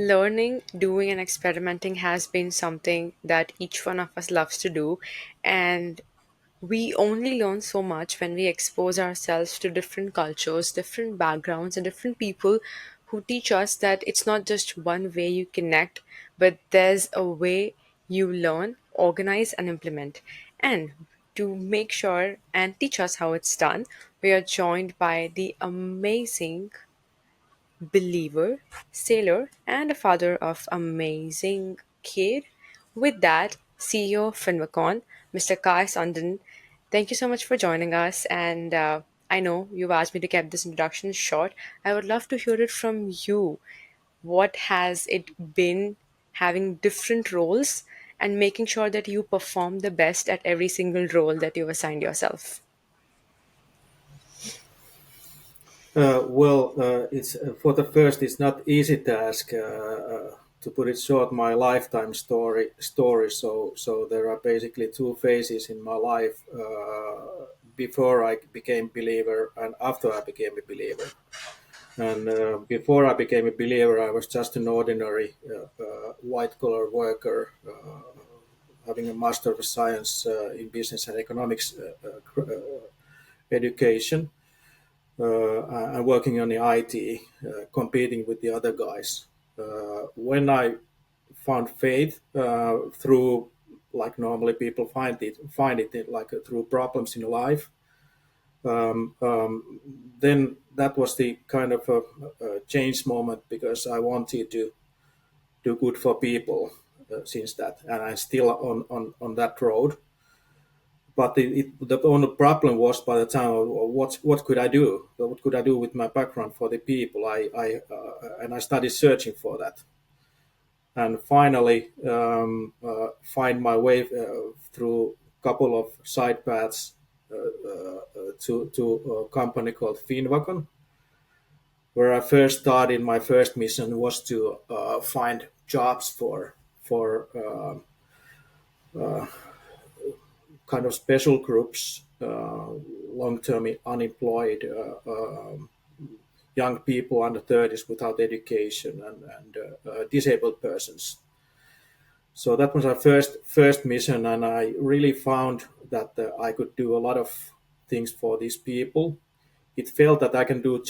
learning, doing, and experimenting has been something that each one of us loves to do. And we only learn so much when we expose ourselves to different cultures, different backgrounds, and different people who teach us that it's not just one way you connect, but there's a way you learn, organize, and implement. And to make sure and teach us how it's done, we are joined by the amazing believer, sailor, and a father of amazing kid. With that, CEO of Finvacon, Mr. Kaj Sunden, thank you so much for joining us. And I know you've asked me to keep this introduction short. I would love to hear it from you. What has it been having different roles and making sure that you perform the best at every single role that you've assigned yourself? It's for the first. It's not easy task to put it short. My lifetime story. So there are basically two phases in my life: before I became believer and after I became a believer. And before I became a believer, I was just an ordinary white collar worker, having a Master of Science in Business and Economics education and working on the IT, competing with the other guys. When I found faith through, like normally people find it like through problems in life, then that was the kind of a change moment because I wanted to do good for people since that, and I'm still on that road. But the only problem was by the time what could I do? What could I do with my background for the people? And I started searching for that, and finally find my way through a couple of side paths to a company called Finvacon, where I first started. My first mission was to find jobs for kind of special groups, long-term unemployed, young people under 30s without education, and disabled persons. So that was our first mission, and I really found that I could do a lot of things for these people. It felt that I can do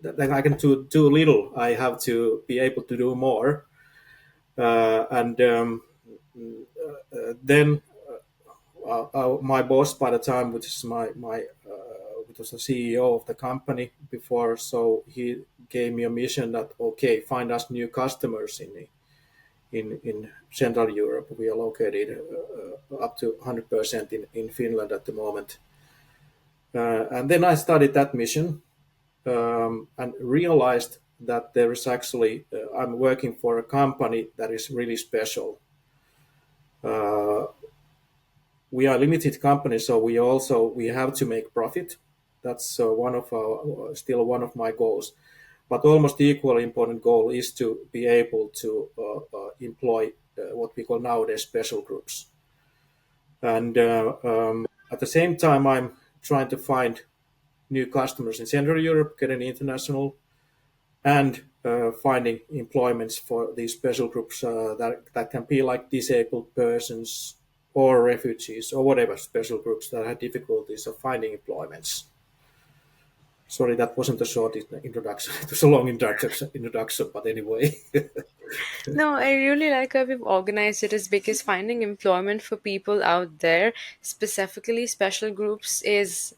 that I can do little. I have to be able to do more, and then my boss by the time, which is which was the CEO of the company before, so he gave me a mission that okay, find us new customers in Central Europe. We are located up to 100% in Finland at the moment, and then I started that mission and realized that there is actually I'm working for a company that is really special. Uh, we are a limited company, so we have to make profit. That's still one of my goals. But almost equally important goal is to be able to employ what we call nowadays special groups. And at the same time, I'm trying to find new customers in Central Europe, getting international, and finding employments for these special groups that can be like disabled persons or refugees or whatever special groups that have difficulties of finding employments. Sorry, that wasn't a short introduction. It was a long introduction, but anyway. No, I really like how we've organized it is because finding employment for people out there, specifically special groups, is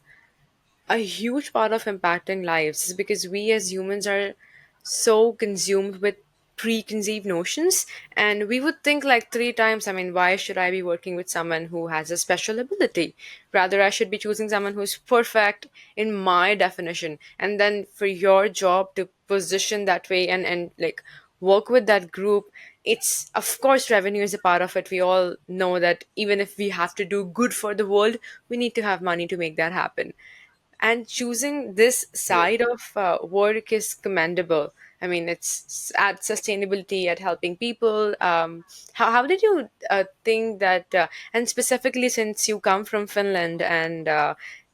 a huge part of impacting lives. Is because we as humans are so consumed with preconceived notions, and we would think like three times. I mean, why should I be working with someone who has a special ability? Rather, I should be choosing someone who's perfect in my definition. And then for your job to position that way and like work with that group, it's of course revenue is a part of it. We all know that even if we have to do good for the world, we need to have money to make that happen. And choosing this Yeah. side of work is commendable. I mean, it's at sustainability, at helping people. How did you think that, and specifically since you come from Finland and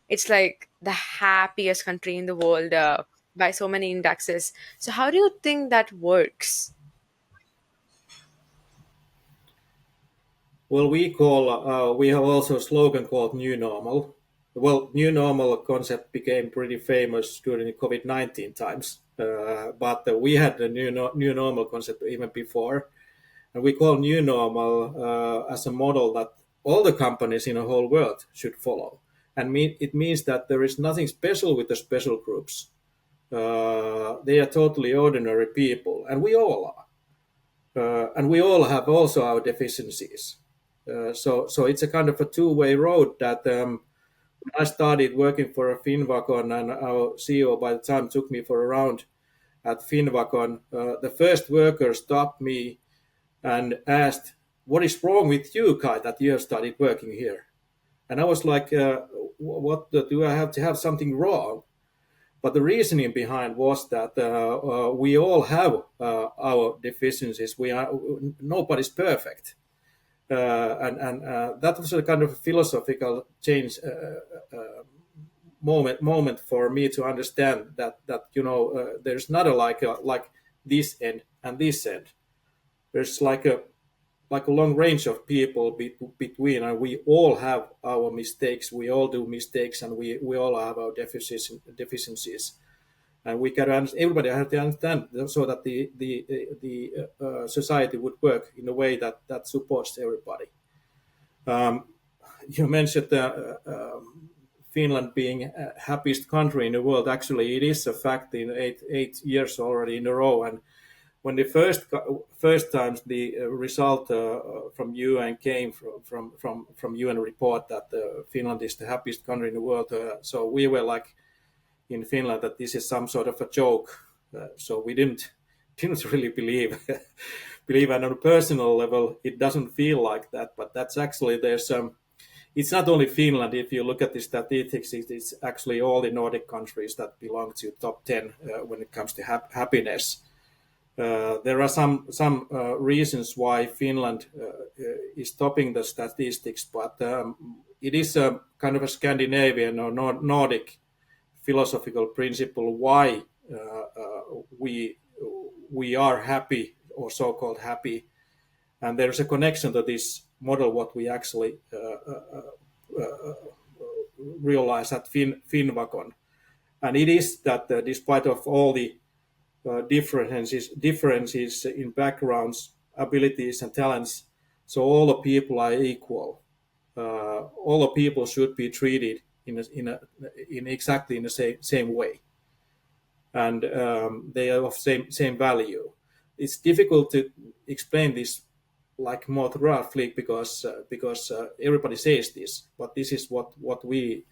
it's like the happiest country in the world by so many indexes. So, how do you think that works? Well, we have also a slogan called "New Normal." Well, "New Normal" concept became pretty famous during the COVID-19 times, but we had the new normal concept even before, and we call "New Normal" as a model that all the companies in the whole world should follow, and it means that there is nothing special with the special groups. They are totally ordinary people, and we all are. And we all have also our deficiencies. So it's a kind of a two-way road that when I started working for a Finvacon, and our CEO by the time took me for a round at Finvacon, the first worker stopped me and asked, "What is wrong with you, Kai, that you have started working here?" And I was like, "What do I have to have something wrong?" But the reasoning behind was that we all have our deficiencies. We are nobody's perfect, and that was a kind of philosophical change moment for me to understand that there's not like this end and this end. There's like a long range of people between, and we all have our mistakes. We all do mistakes, and we all have our deficiencies. And we can everybody has to understand so that the society would work in a way that supports everybody. Um, you mentioned Finland being happiest country in the world. Actually, it is a fact in eight years already in a row. And when the first times the result from UN came from UN report that Finland is the happiest country in the world, so we were like in Finland that this is some sort of a joke. So we didn't really believe, and on a personal level, it doesn't feel like that. But that's actually there's it's not only Finland. If you look at the statistics, it's actually all the Nordic countries that belong to top 10 when it comes to happiness. There are some reasons why Finland is topping the statistics, but it is a kind of a Scandinavian or Nordic philosophical principle why we are happy or so-called happy, and there's a connection to this model what we actually realize at Finvacon, and it is that despite of all the differences in backgrounds, abilities, and talents, so all the people are equal. All the people should be treated in exactly in the same way, and they are of same value. It's difficult to explain this like more roughly because everybody says this, but this is what we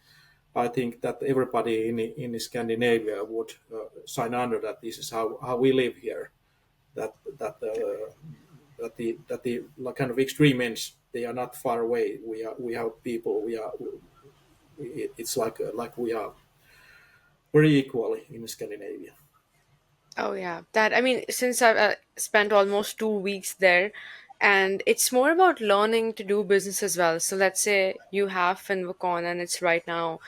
I think that everybody in Scandinavia would sign under that this is how we live here. That the like kind of extreme ends they are not far away. We have people. It's like we are very equally in Scandinavia. Oh yeah, that I mean, since I've spent almost 2 weeks there, and it's more about learning to do business as well. So let's say you have Finvacon, and it's right now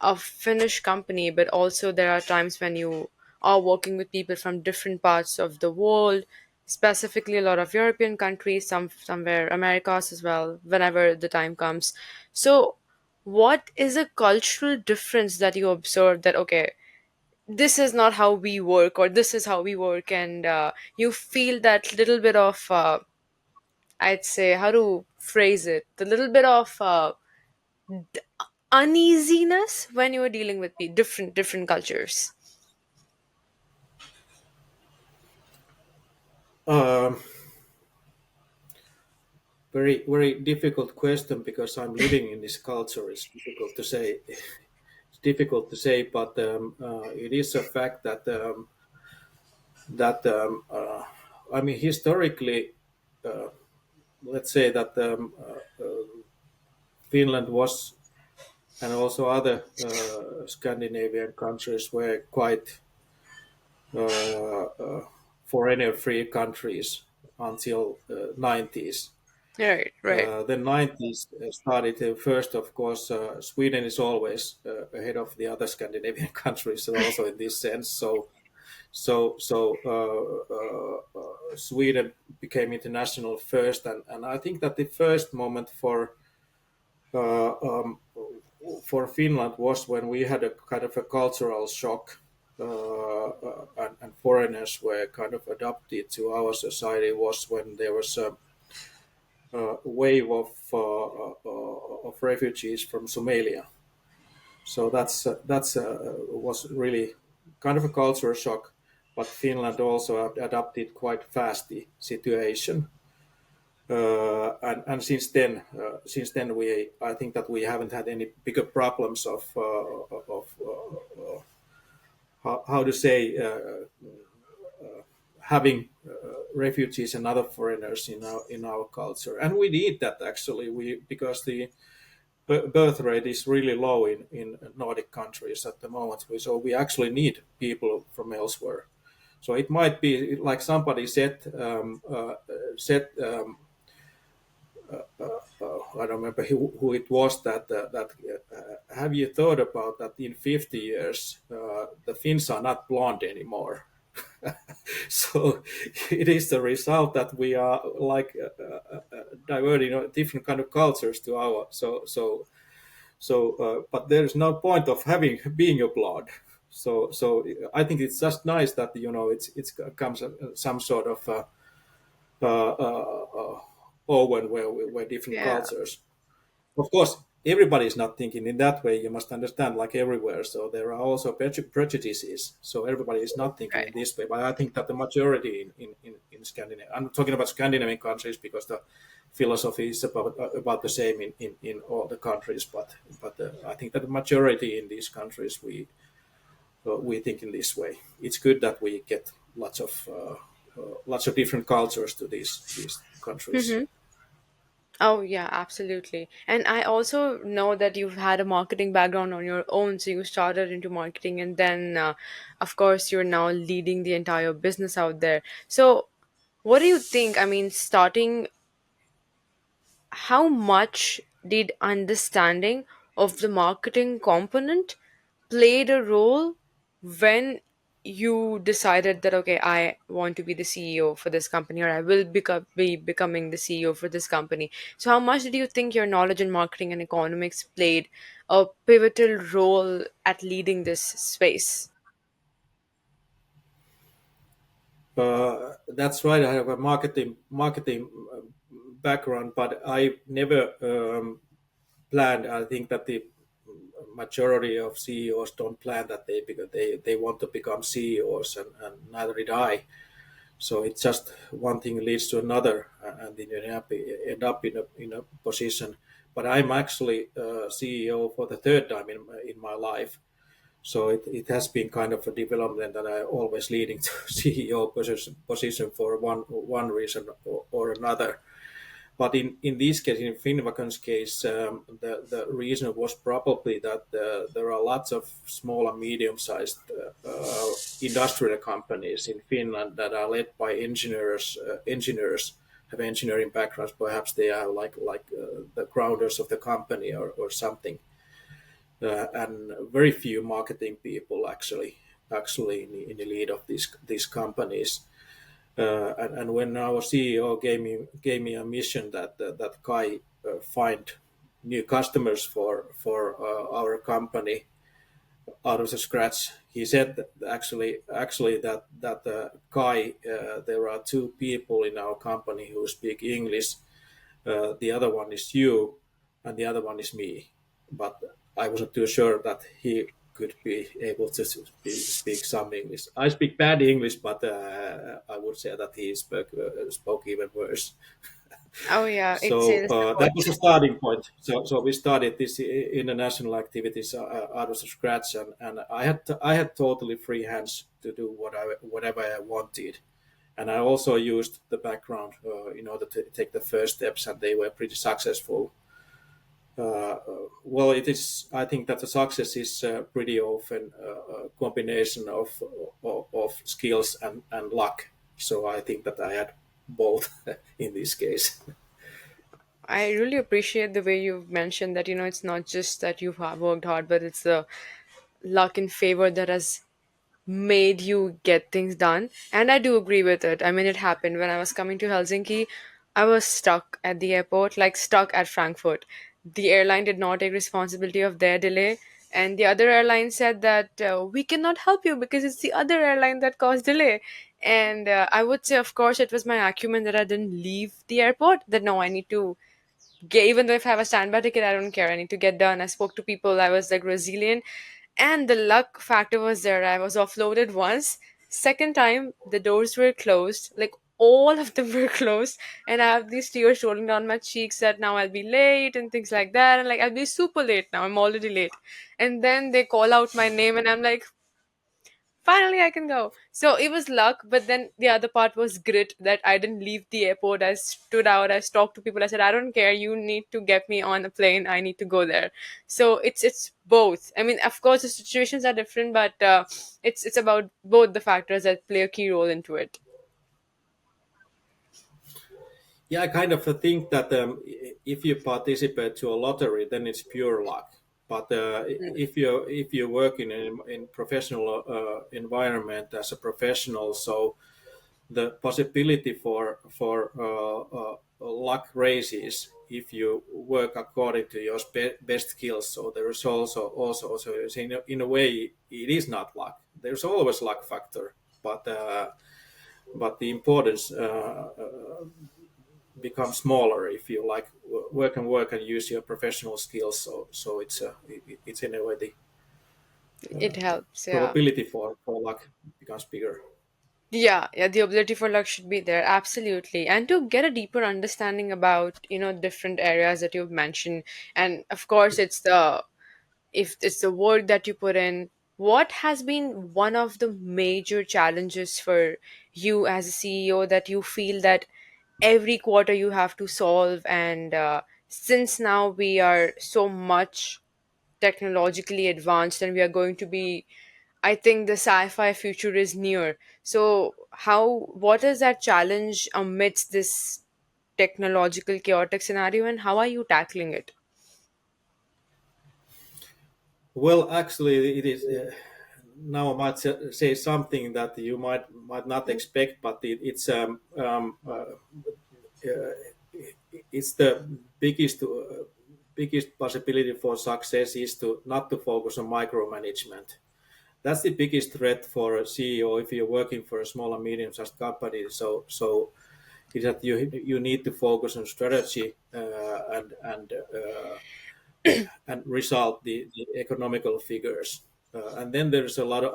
a Finnish company, but also there are times when you are working with people from different parts of the world, specifically a lot of European countries, somewhere Americas as well, whenever the time comes. So, what is a cultural difference that you observe that okay, this is not how we work, or this is how we work, and you feel that little bit of I'd say, how to phrase it, the little bit of uneasiness when you are dealing with different cultures. Um, very difficult question because I'm living in this culture. It's difficult to say. It's difficult to say, but it is a fact that I mean historically, uh, let's say that Finland was, and also other Scandinavian countries were quite foreigner-free countries until the 90s. Right, right. The 90s started first, of course. Sweden is always ahead of the other Scandinavian countries, also in this sense. So Sweden became international first, and I think that the first moment uh, um, for Finland was when we had a kind of a cultural shock, and foreigners were kind of adopted to our society. Was when there was a wave of refugees from Somalia. So that's was really kind of a culture shock, but Finland also adapted quite fast the situation. And since then we I think that we haven't had any bigger problems of how to say having refugees and other foreigners in our culture, and we need that actually we because the birth rate is really low in Nordic countries at the moment. So we actually need people from elsewhere. So it might be like somebody said I don't remember who it was that have you thought about that in 50 years the Finns are not blonde anymore. So it is the result that we are like diverting different kind of cultures to our but there is no point of having being a blonde. So I think it's just nice that it's comes some sort of oven where different Yeah, cultures. Of course, everybody is not thinking in that way. You must understand, like everywhere. So there are also prejudices. So everybody is not thinking in right. this way. But I think that the majority in Scandinavia, I'm talking about Scandinavian countries because the philosophy is about the same in all the countries. But I think that the majority in these countries we think in this way. It's good that we get lots of different cultures to these countries. Mm-hmm. Oh, yeah, absolutely. And I also know that you've had a marketing background on your own. So you started into marketing, and then, of course, you're now leading the entire business out there. So, what do you think? I mean, starting, how much did understanding of the marketing component played a role when you decided that, okay, I want to be the CEO for this company, or I will be becoming the CEO for this company? So how much did you think your knowledge in marketing and economics played a pivotal role at leading this space? That's right. I have a marketing background, but I never planned. I think that the majority of CEOs don't plan that because they want to become CEOs, and neither did I. So it's just one thing leads to another, and then you end up in a position. But I'm actually CEO for the third time in my life. So it has been kind of a development that I always leading to CEO position for one reason or another. But in this case, in Finvacon's case, the reason was probably that there are lots of small and medium-sized industrial companies in Finland that are led by engineers. Engineers have engineering backgrounds. Perhaps they are like the grounders of the company or something, and very few marketing people actually in the lead of these companies. And when our CEO gave me a mission that Kai find new customers for our company out of the scratch, he said that actually that Kai, there are two people in our company who speak English. The other one is you, and the other one is me. But I wasn't too sure that he could be able to speak some English. I speak bad English, but I would say that he spoke even worse. Oh, yeah, it's So sales that support. was a starting point. So we started this international activities out of the scratch, and I had totally free hands to do whatever I wanted, and I also used the background in order to take the first steps, and they were pretty successful. Well, it is. I think that the success is pretty often a combination of skills and luck. So I think that I had both in this case. I really appreciate the way you've mentioned that, it's not just that you've worked hard, but it's the luck and favor that has made you get things done. And I do agree with it. I mean, it happened when I was coming to Helsinki. I was stuck at the airport, like stuck at Frankfurt. The airline did not take responsibility of their delay, and the other airline said that we cannot help you because it's the other airline that caused delay. And I would say, of course, it was my acumen that I didn't leave the airport. That no, I need to get, even though if I have a standby ticket, I don't care. I need to get done. I spoke to people. I was like resilient, and the luck factor was there. I was offloaded once. Second time, the doors were closed. Like all of them were closed, and I have these tears rolling down my cheeks that now I'll be late and things like that. And like I'll be super late now. I'm already late. And then they call out my name, and I'm like, finally I can go. So it was luck, but then the other part was grit, that I didn't leave the airport. I stood out, I talked to people, I said, I don't care, you need to get me on a plane, I need to go there. So it's both. I mean, of course the situations are different, but it's about both the factors that play a key role into it. Yeah, I kind of think that if you participate to a lottery, then it's pure luck. But if you work in professional environment as a professional, so the possibility for luck raises if you work according to your best skills. So there is also so in a way it is not luck. There's always luck factor, but the importance become smaller if you like work and use your professional skills. So it's in a way the It helps, yeah. probability for luck becomes bigger. Yeah, yeah, the ability for luck should be there, absolutely. And to get a deeper understanding about, different areas that you've mentioned, and of course, it's the if it's the work that you put in, what has been one of the major challenges for you as a CEO that you feel that every quarter you have to solve? And since now we are so much technologically advanced and we are going to be, I think the sci-fi future is near. So what is that challenge amidst this technological chaotic scenario, and how are you tackling it? Well, actually, it is. Now I might say something that you might not expect, but it's the biggest possibility for success is to not to focus on micromanagement. That's the biggest threat for a CEO if you're working for a small and medium-sized company. So is that you need to focus on strategy and result the economical figures. And then there's a lot of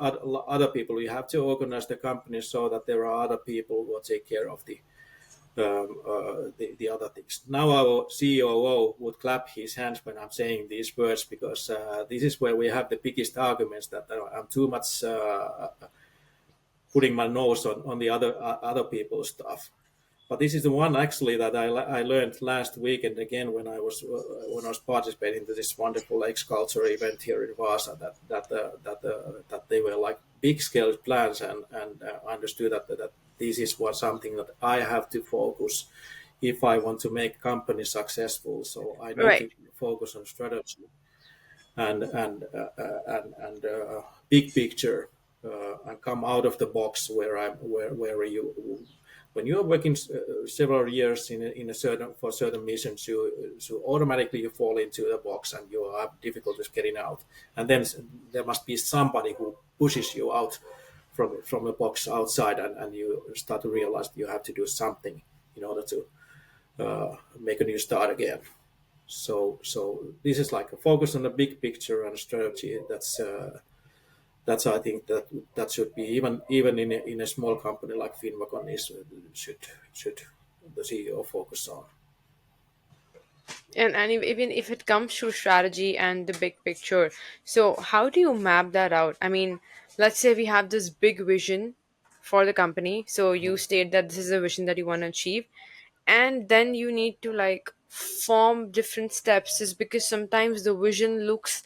other people. You have to organize the company so that there are other people who will take care of the other things. Now our COO would clap his hands when I'm saying these words because this is where we have the biggest arguments that I'm too much putting my nose on the other people's stuff. But this is the one actually that I learned last week and again when I was participating to this wonderful Lakes Culture event here in Vasa that they were like big scale plans and I understood that this is what something that I have to focus if I want to make company successful. So I need Right. to focus on strategy and big picture and come out of the box where you when you are working several years in a certain for certain missions you so automatically you fall into the box and you have difficulties getting out and then there must be somebody who pushes you out from the box outside and you start to realize you have to do something in order to make a new start again. So this is like a focus on the big picture and strategy. That's I think that should be even in a small company like Finvacon is should the CEO focus on. And even if it comes to strategy and the big picture, so how do you map that out? I mean, let's say we have this big vision for the company. So you state that this is a vision that you want to achieve, and then you need to like form different steps, is because sometimes the vision looks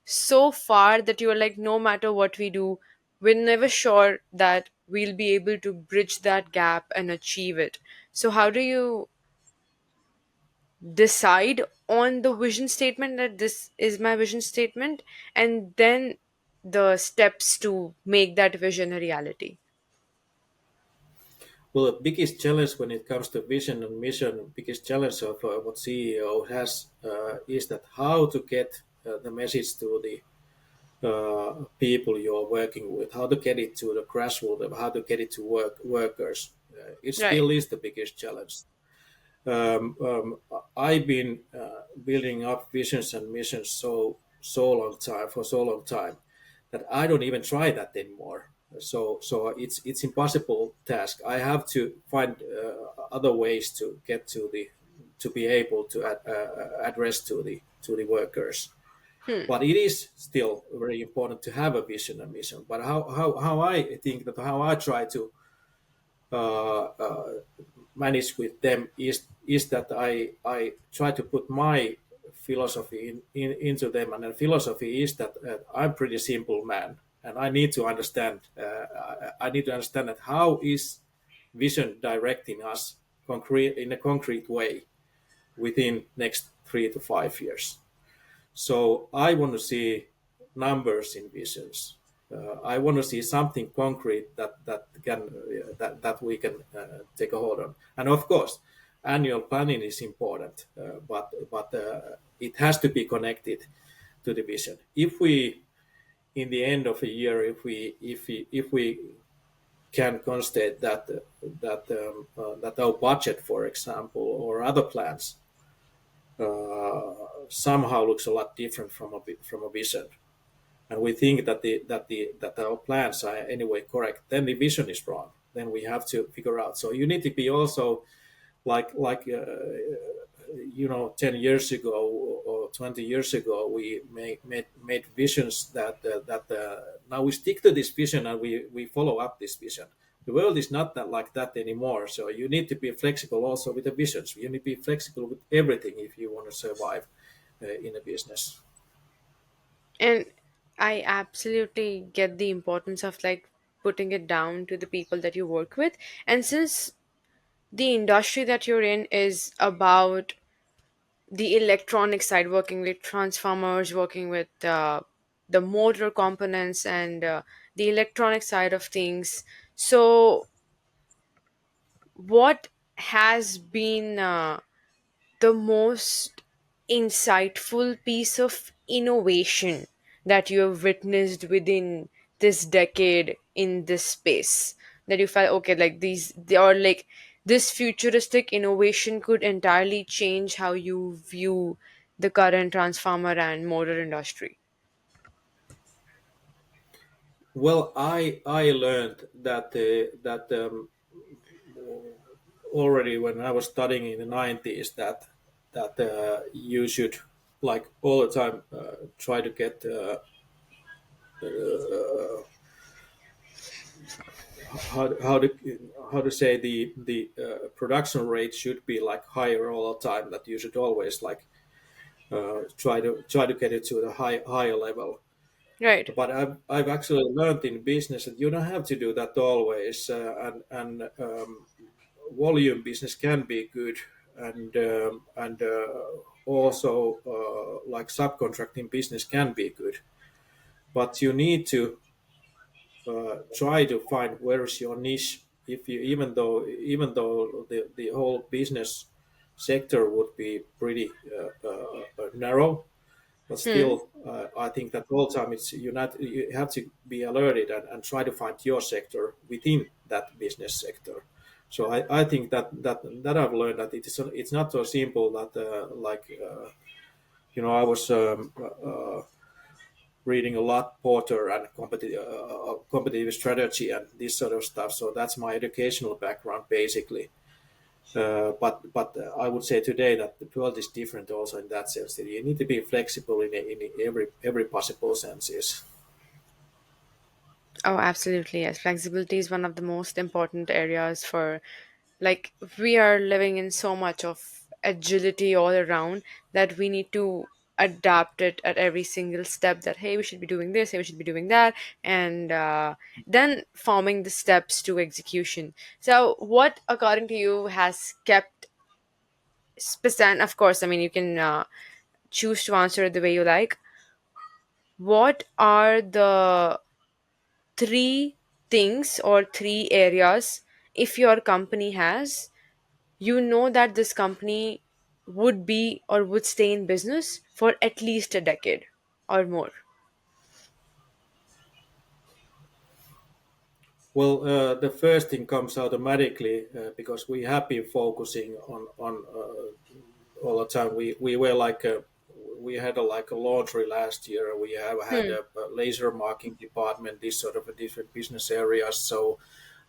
so far that you are like, no matter what we do, we're never sure that we'll be able to bridge that gap and achieve it. So how do you decide on the vision statement, that this is my vision statement, and then the steps to make that vision a reality? Well, the biggest challenge when it comes to vision and mission, biggest challenge of what CEO has is that how to get the message to the people you're working with, how to get it to the grassroots, how to get it to workers. It Right. still is the biggest challenge. I've been building up visions and missions for so long time that I don't even try that anymore. So it's impossible task. I have to find other ways to get to be able to address to the workers. Hmm. But it is still very important to have a vision and mission. But how I think that how I try to uh, uh, manage with them is that I try to put my philosophy into them, and the philosophy is that I'm pretty simple man, and I need to understand that how is vision directing us concrete in a concrete way within next 3 to 5 years. So I want to see numbers in visions. I want to see something concrete that we can take a hold on. And of course, annual planning is important, but it has to be connected to the vision. If we, in the end of a year, if we can constate that our budget, for example, or other plans somehow looks a lot different from a vision, and we think that our plans are anyway correct, then the vision is wrong. Then we have to figure out. So you need to be also like 10 years ago or 20 years ago we made visions that now we stick to this vision and we follow up this vision. The world is not that like that anymore, so you need to be flexible also with the visions. You need to be flexible with everything if you want to survive in a business. And I absolutely get the importance of like putting it down to the people that you work with. And since the industry that you're in is about the electronic side, working with transformers, working with the motor components and the electronic side of things. So, what has been the most insightful piece of innovation that you have witnessed within this decade in this space, that you felt okay, like these they are like this futuristic innovation could entirely change how you view the current transformer and motor industry? Well, I learned that already when I was studying in the 90s that you should like all the time try to get how to say the production rate should be like higher all the time. That you should always like try to get it to the higher level. Right. But I've actually learned in business that you don't have to do that always, and volume business can be good, and also like subcontracting business can be good, but you need to try to find where is your niche. If you even though the whole business sector would be pretty narrow, but Hmm. still, I think that all the time you have to be alerted and try to find your sector within that business sector. So I think that I've learned that it's not so simple that I was reading a lot Porter and competitive strategy and this sort of stuff. So that's my educational background basically. But I would say today that the world is different also in that sense that you need to be flexible in every possible senses. Oh, absolutely. Yes. Flexibility is one of the most important areas for, like, we are living in so much of agility all around that we need to adapt it at every single step, that, hey, we should be doing this, hey, we should be doing that, and then forming the steps to execution. So, what, according to you, has kept percent? Of course, I mean, you can choose to answer it the way you like. what are the three things or three areas, if your company has, you know that this company would be or would stay in business for at least a decade or more? Well, the first thing comes automatically because we have been focusing on all the time. We were like we had like a laundry last year. We have had Hmm. a laser marking department, this sort of a different business areas. So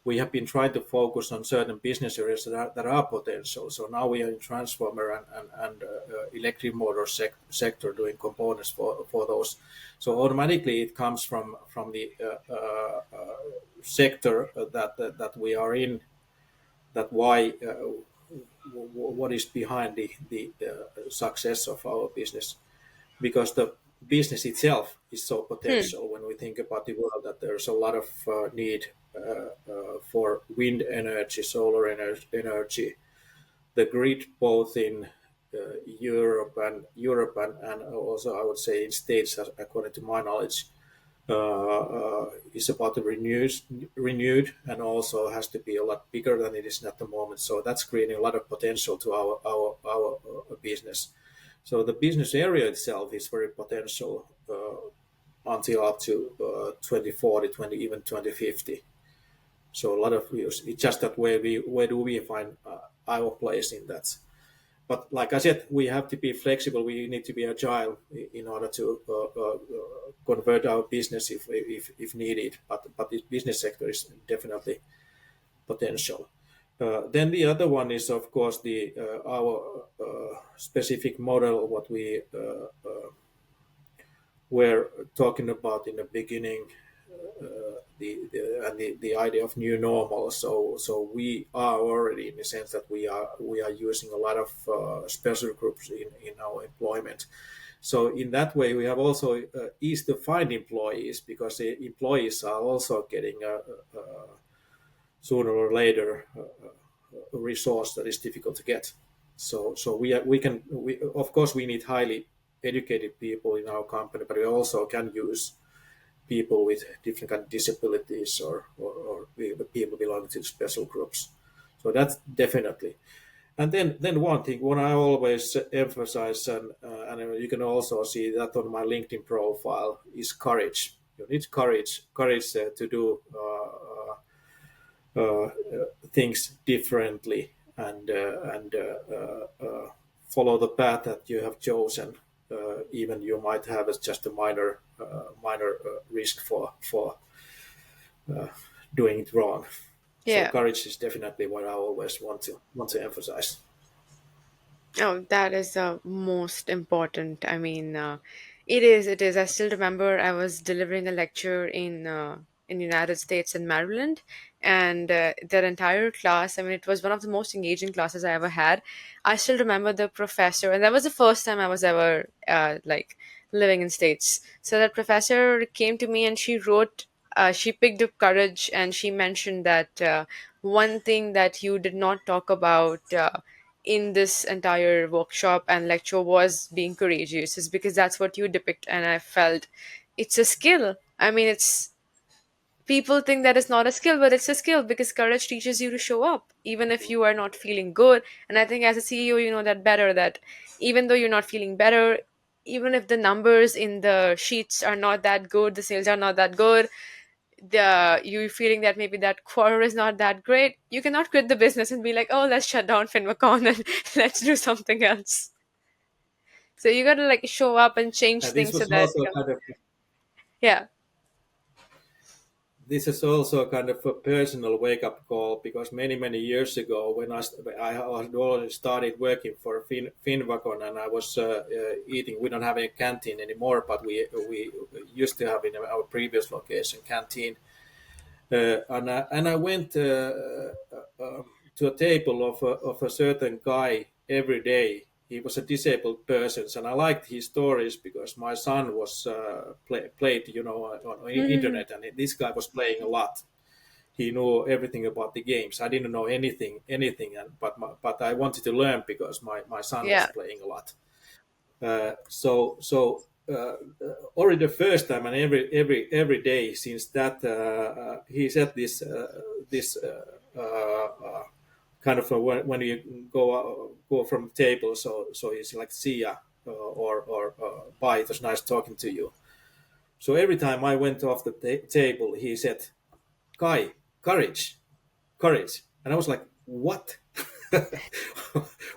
we have been trying to focus on certain business areas that are potential. So now we are in transformer and electric motor sector doing components for those. So automatically it comes from the sector that we are in. That why what is behind the success of our business, because the business itself is so Hmm. potential when we think about the world, that there's a lot of need for wind energy, solar energy, the grid both in Europe and also I would say in States, according to my knowledge, is about to renewed and also has to be a lot bigger than it is at the moment. So that's creating a lot of potential to our business. So the business area itself is very potential until up to 2040, 20, even 2050. So a lot of views. It's just that where do we find our place in that? But like I said, we have to be flexible. We need to be agile in order to convert our business if needed. But the business sector is definitely potential. Then the other one is of course the our specific model, what we were talking about in the beginning, the idea of new normal. So we are already in the sense that we are using a lot of special groups in our employment. So in that way, we have also eased to find employees, because the employees are also getting sooner or later a resource that is difficult to get. So we of course we need highly educated people in our company, but we also can use people with different kind of disabilities, or people belonging to special groups. So that's definitely. And then one thing, what I always emphasize, and you can also see that on my LinkedIn profile, is courage. You need courage to do things differently, and follow the path that you have chosen. Even you might have as just a minor risk for doing it wrong. So Yeah. courage is definitely what I always want to emphasize. Oh, that is the most important. I mean, it is. It is. I still remember I was delivering a lecture in United States in Maryland, and their entire class. I mean, it was one of the most engaging classes I ever had. I still remember the professor, and that was the first time I was ever like living in States. So that professor came to me and she wrote. She picked up courage and she mentioned that one thing that you did not talk about. In this entire workshop and lecture was being courageous, is because that's what you depict, and I felt it's a skill. I mean, it's, people think that it's not a skill, but it's a skill because courage teaches you to show up even if you are not feeling good. And I think as a CEO, you know that better, that even though you're not feeling better, even if the numbers in the sheets are not that good, the sales are not that good, the you feeling that maybe that quarter is not that great, you cannot quit the business and be like, oh, let's shut down Finvacon and let's do something else. So you gotta like show up and change And this things so was that also kind of yeah. this is also kind of a personal wake up call, because many years ago, when I had already started working for Finvacon, and I was eating. We don't have any canteen anymore, but we used to have in our previous location canteen. And I went to a table of a certain guy every day. He was a disabled person, and I liked his stories because my son was played, on Hmm. internet, and this guy was playing a lot. He knew everything about the games. I didn't know anything, but I wanted to learn because my son was Yeah. playing a lot. So already the first time and every day since that he said this kind of when you go from the table, so he's like see ya or bye, it was nice talking to you. So every time I went off the table he said, Kai, courage, courage. And I was like, what?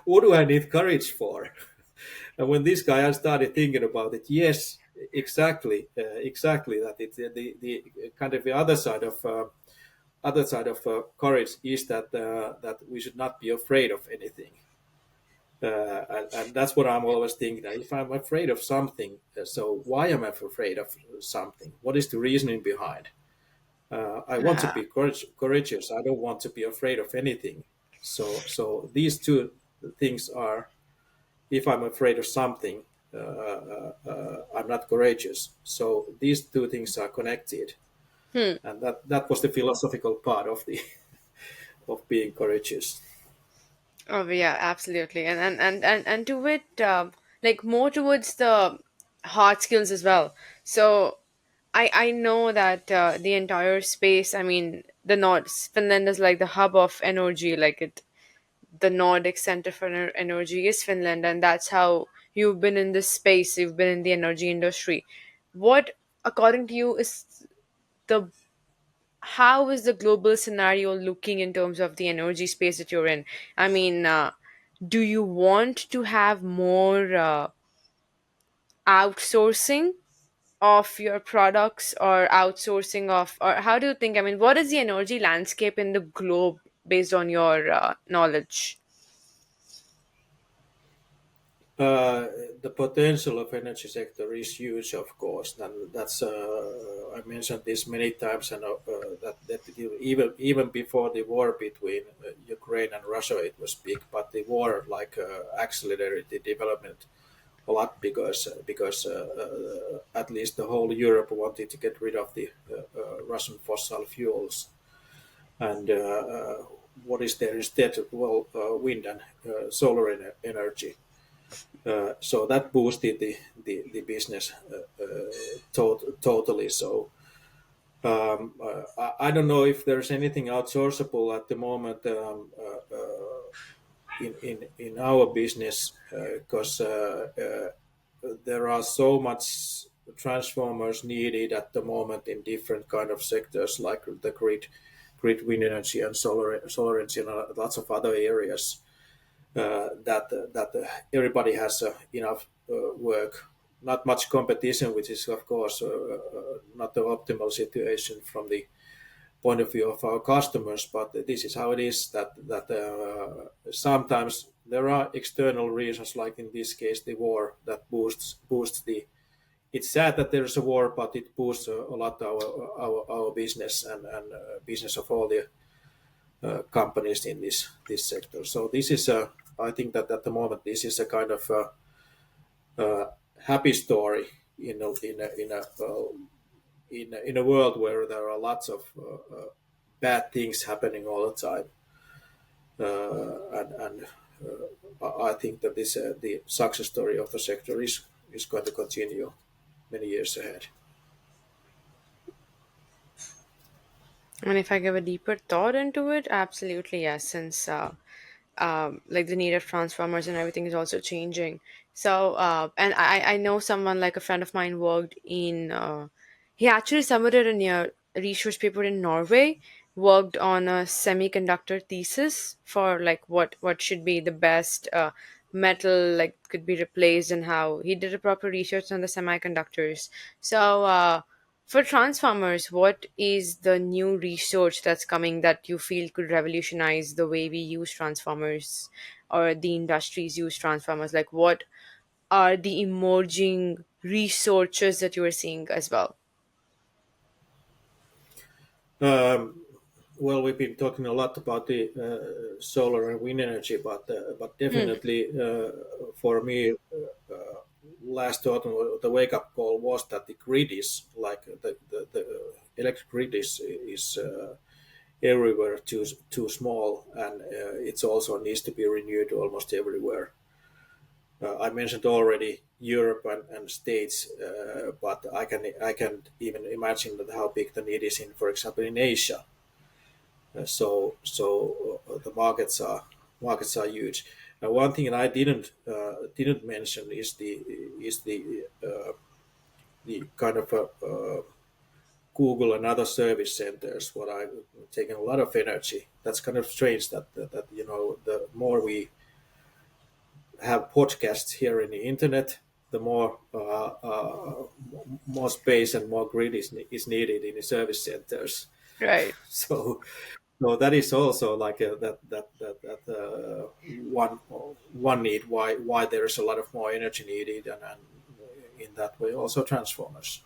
What do I need courage for? And when this guy, I started thinking about it. Yes, exactly. That it's the kind of the other side of courage is that that we should not be afraid of anything. And that's what I'm always thinking. If I'm afraid of something, so why am I afraid of something? What is the reasoning behind? I want to Yeah. be courageous. I don't want to be afraid of anything. So these two things are, if I'm afraid of something, I'm not courageous. So these two things are connected, Hmm. and that was the philosophical part of the of being courageous. Oh yeah, absolutely, and to it, like more towards the hard skills as well. So I know that the entire space. I mean, the Nord Finland is like the hub of energy. Like it, the Nordic Center for Energy is Finland, and that's how you've been in this space. You've been in the energy industry. What, according to you, is the how is the global scenario looking in terms of the energy space that you're in? I mean, do you want to have more outsourcing of your products or outsourcing of, or how do you think? I mean, what is the energy landscape in the globe based on your knowledge? Uh, the potential of energy sector is huge, of course, and that's I mentioned this many times, and that even before the war between Ukraine and Russia, it was big, but the war like accelerated the development a lot because at least the whole Europe wanted to get rid of the Russian fossil fuels, and what is there instead? Well, wind and solar energy. So that boosted the business totally. So I don't know if there's anything outsourceable at the moment in our business because there are so much transformers needed at the moment in different kind of sectors like the grid wind energy and solar energy and lots of other areas that everybody has enough work. Not much competition, which is of course not the optimal situation from the point of view of our customers. But this is how it is. That sometimes there are external reasons, like in this case, the war that boosts the. It's sad that there is a war, but it boosts a lot our business and business of all the companies in this sector. So this is a, I think that at the moment this is a kind of happy story in a world where there are lots of bad things happening all the time, and I think that this the success story of the sector is going to continue many years ahead. And if I give a deeper thought into it, absolutely yes, since like the need of transformers and everything is also changing. So, and I know someone like a friend of mine worked in, he actually submitted a near research paper in Norway, worked on a semiconductor thesis for like what should be the best metal like could be replaced and how he did a proper research on the semiconductors. So, for transformers, what is the new research that's coming that you feel could revolutionize the way we use transformers or the industries use transformers? Like, what are the emerging researches that you are seeing as well? Um, well, we've been talking a lot about the solar and wind energy, but Hmm. definitely for me, last autumn the wake up call was that the grid is like the electric grid is everywhere too small, and it also needs to be renewed almost everywhere. I mentioned already Europe and States, but I can even imagine that how big the need is in, for example, in Asia. The markets are huge. One thing I didn't mention is the kind of Google and other service centers. What I taking a lot of energy. That's kind of strange that the more we have podcasts here in the internet, the more space and more grid is needed in the service centers. Right. So so that is also like one need why there is a lot of more energy needed, and in that way also transformers.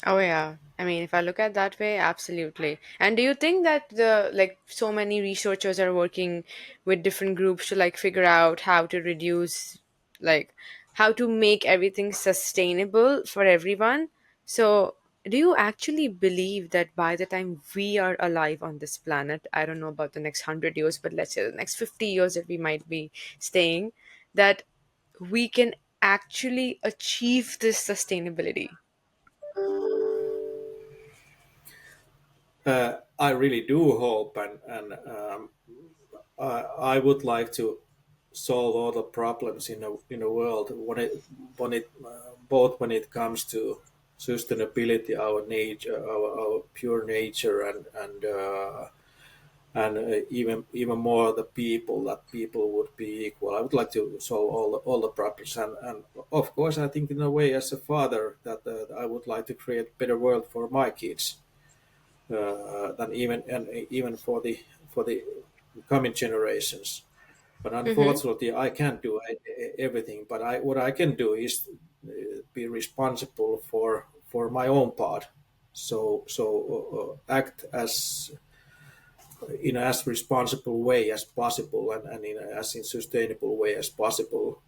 Oh yeah. I mean, if I look at that way, absolutely. And do you think that the like so many researchers are working with different groups to like figure out how to reduce like how to make everything sustainable for everyone? So, do you actually believe that by the time we are alive on this planet, I don't know about the next 100 years, but let's say the next 50 years that we might be staying, that we can actually achieve this sustainability? I really do hope, and I would like to solve all the problems in the world both when it comes to sustainability, our nature, our pure nature, and even more the people, that people would be equal. I would like to solve all the problems, and of course I think in a way as a father that I would like to create better world for my kids, than even for the coming generations. But unfortunately, I can't do everything. But what I can do is be responsible for my own part. Act in as responsible way as possible, and in as in sustainable way as possible.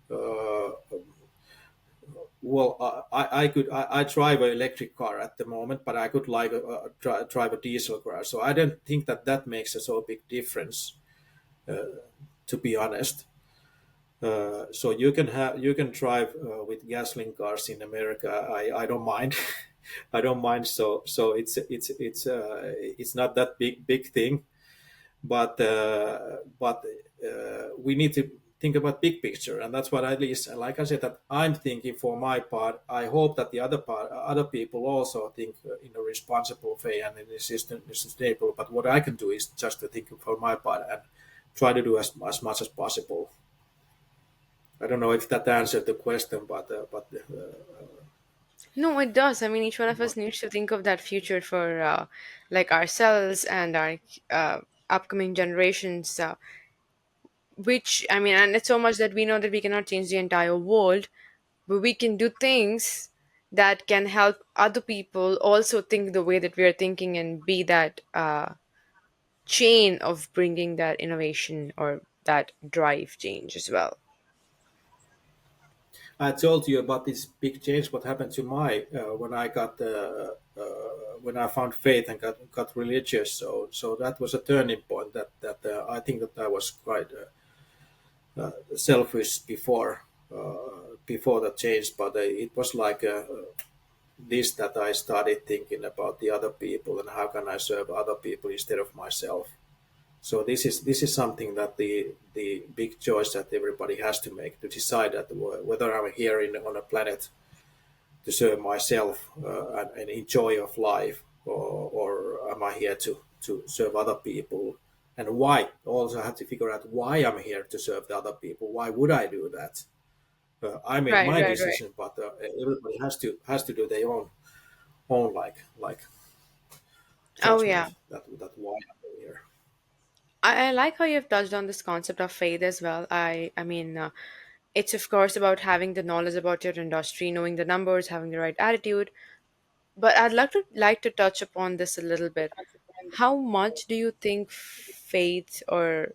Well, I drive an electric car at the moment, but I could like drive a diesel car. So I don't think that makes a so big difference, to be honest. So you can drive with gasoline cars in America. I don't mind. I don't mind. So it's not that big thing. But we need to think about big picture, and that's what at least, like I said, that I'm thinking for my part. I hope that the other people also think in a responsible way and in a sustainable. But what I can do is just to think for my part and try to do as much as possible. I don't know if that answered the question, No, it does. I mean, each one of us needs to think of that future for like ourselves and our upcoming generations. Which I mean, and it's so much that we know that we cannot change the entire world, but we can do things that can help other people also think the way that we are thinking and be that chain of bringing that innovation or that drive change as well. I told you about this big change. What happened to my when I found faith and got religious. So that was a turning point. That I think that I was quite selfish before the change, but it was like this that I started thinking about the other people and how can I serve other people instead of myself. So this is something that the big choice that everybody has to make, to decide that whether I'm here on a planet to serve myself and enjoy of life, or am I here to serve other people, and why. Also, I have to figure out why I'm here to serve the other people. Why would I do that? I made Right, my right, right. decision, but everybody has to do their own like Oh judgment, yeah. that why I'm here. I like how you've touched on this concept of faith as well. I mean, it's of course about having the knowledge about your industry, knowing the numbers, having the right attitude. But I'd like to touch upon this a little bit. How much do you think faith or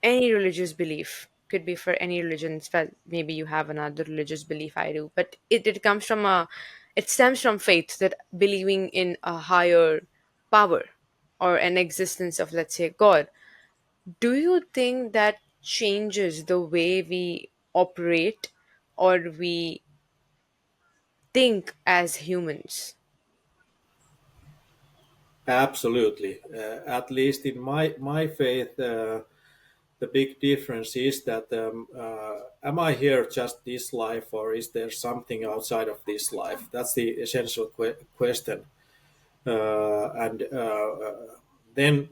any religious belief could be for any religion? Maybe you have another religious belief, I do, but it comes from it stems from faith, that believing in a higher power or an existence of, let's say, God. Do you think that changes the way we operate or we think as humans. Absolutely. At least in my faith, the big difference is that am I here just this life, or is there something outside of this life? That's the essential question. And then,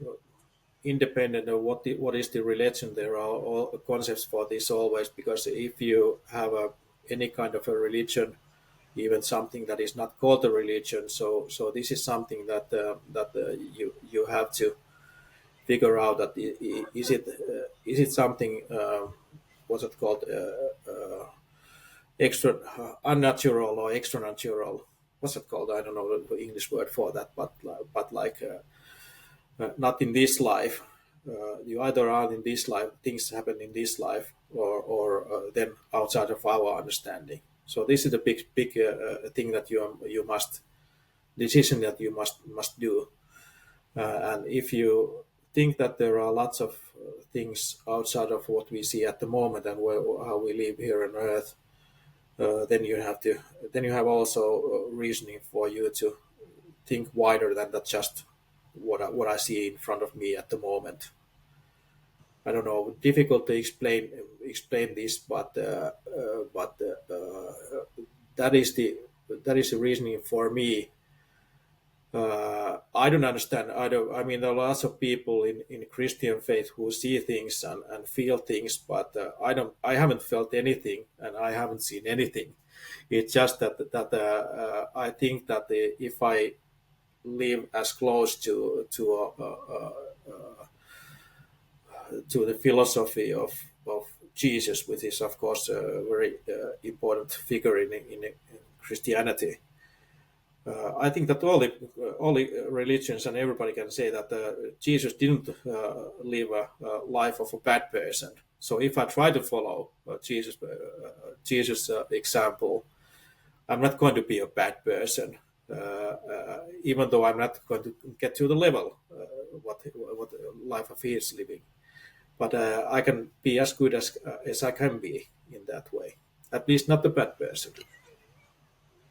independent of what is the religion, there are all concepts for this always. Because if you have any kind of a religion, even something that is not called a religion, so this is something that you have to figure out that is it something what's it called extra unnatural or extra natural, what's it called, I don't know the English word for that, but like not in this life. You either are in this life, things happen in this life, or then outside of our understanding. So this is the big thing that you must decision that you must do. And if you think that there are lots of things outside of what we see at the moment and how we live here on Earth, then you have to then you have also reasoning for you to think wider than that just what I see in front of me at the moment. I don't know, difficult to explain this, but that is the reasoning for me. I don't understand. I mean, there are lots of people in Christian faith who see things and feel things, but I don't. I haven't felt anything, and I haven't seen anything. It's just that I think that if I live as close to the philosophy of Jesus, which is of course a very important figure in Christianity. I think that all the religions and everybody can say that Jesus didn't live a life of a bad person. So if I try to follow Jesus' example, I'm not going to be a bad person, even though I'm not going to get to the level what life of he is living. But I can be as good as I can be in that way. At least not a bad person.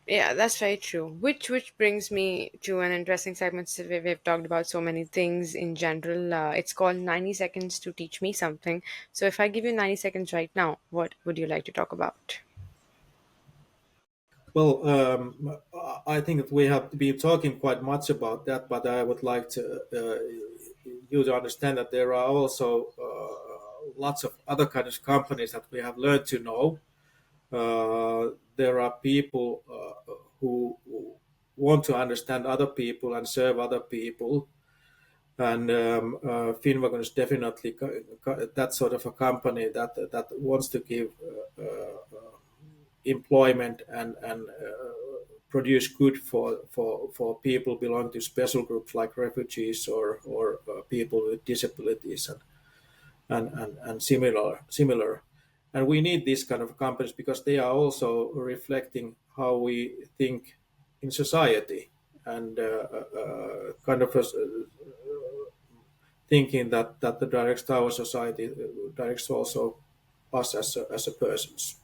Yeah, that's very true. Which brings me to an interesting segment. So we've talked about so many things in general. It's called 90 seconds to teach me something. So if I give you 90 seconds right now, what would you like to talk about? Well, I think that we have been talking quite much about that, but I would like to you to understand that there are also lots of other kinds of companies that we have learned to know. There are people who want to understand other people and serve other people, and Finvacon is definitely that sort of a company that wants to give employment and produce good for people belonging to special groups like refugees or people with disabilities and similar. And we need these kind of companies because they are also reflecting how we think in society, and kind of thinking that directs our society, directs also us as a persons.